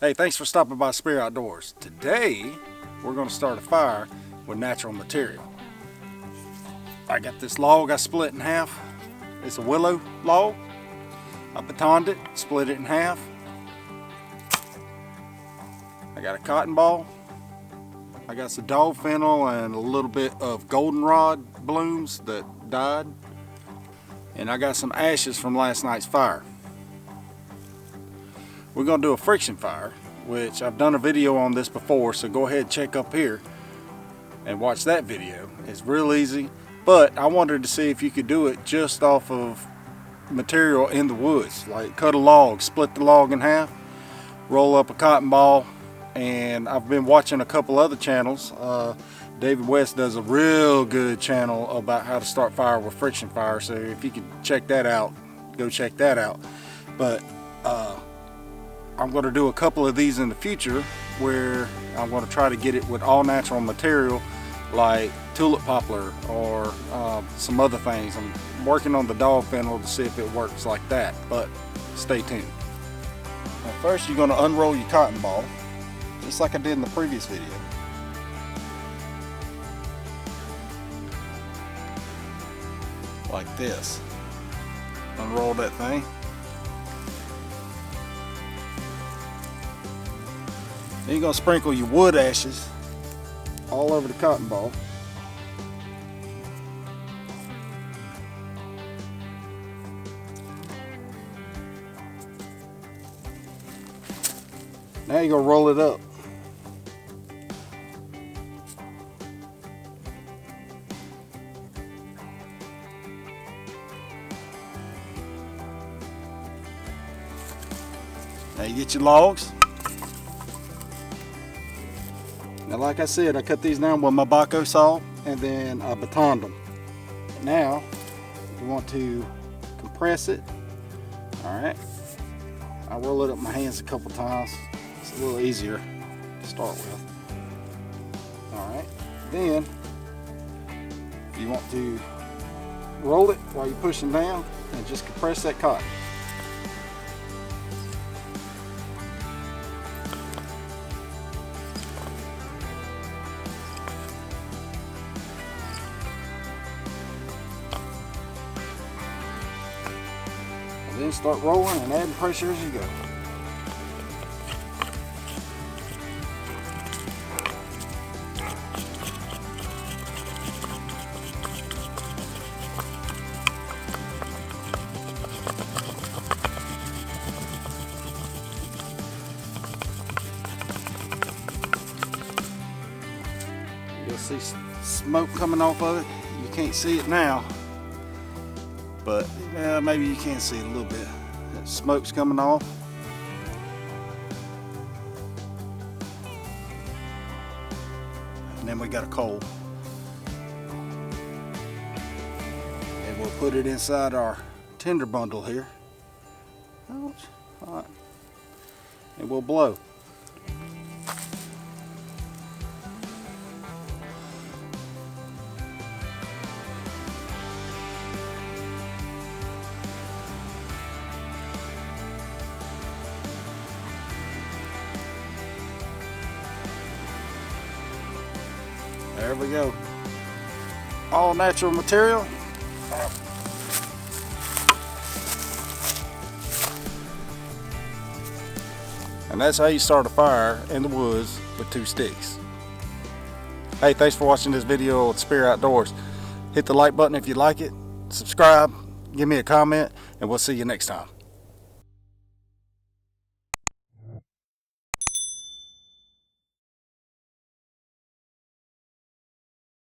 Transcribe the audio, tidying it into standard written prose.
Hey, thanks for stopping by Spirit Outdoors. Today, we're going to start a fire with natural material. I got this log I split in half. It's a willow log. I batoned it, split it in half. I got a cotton ball. I got some dog fennel and a little bit of goldenrod blooms that died. And I got some ashes from last night's fire. We're going to do a friction fire, which I've done a video on this before, so go ahead and check up here and watch that video. It's real easy, but I wanted to see if you could do it just off of material in the woods. Like cut a log, split the log in half, roll up a cotton ball, and I've been watching a couple other channels. David West does a real good channel about how to start fire with friction fire, so if you can check that out, go check that out. But I'm going to do a couple of these in the future where I'm going to try to get it with all natural material like tulip poplar or some other things. I'm working on the dog fennel to see if it works like that, but stay tuned. Now first you're going to unroll your cotton ball just like I did in the previous video. Like this. Unroll that thing. Then you're going to sprinkle your wood ashes all over the cotton ball. Now you're going to roll it up. Now you get your logs. Now like I said, I cut these down with my Baco saw and then I batoned them. Now you want to compress it. Alright. I roll it up my hands a couple times. It's a little easier to start with. Alright. Then you want to roll it while you're pushing down and just compress that cotton. Then start rolling and adding pressure as you go. You'll see smoke coming off of it. You can't see it now, but maybe you can see it a little bit. That smoke's coming off. And then we got a coal. And we'll put it inside our tinder bundle here. Alright. And we'll blow. There we go. All natural material. And that's how you start a fire in the woods with 2 sticks. Hey, thanks for watching this video of Spirit Outdoors. Hit the like button if you like it. Subscribe, give me a comment, and we'll see you next time.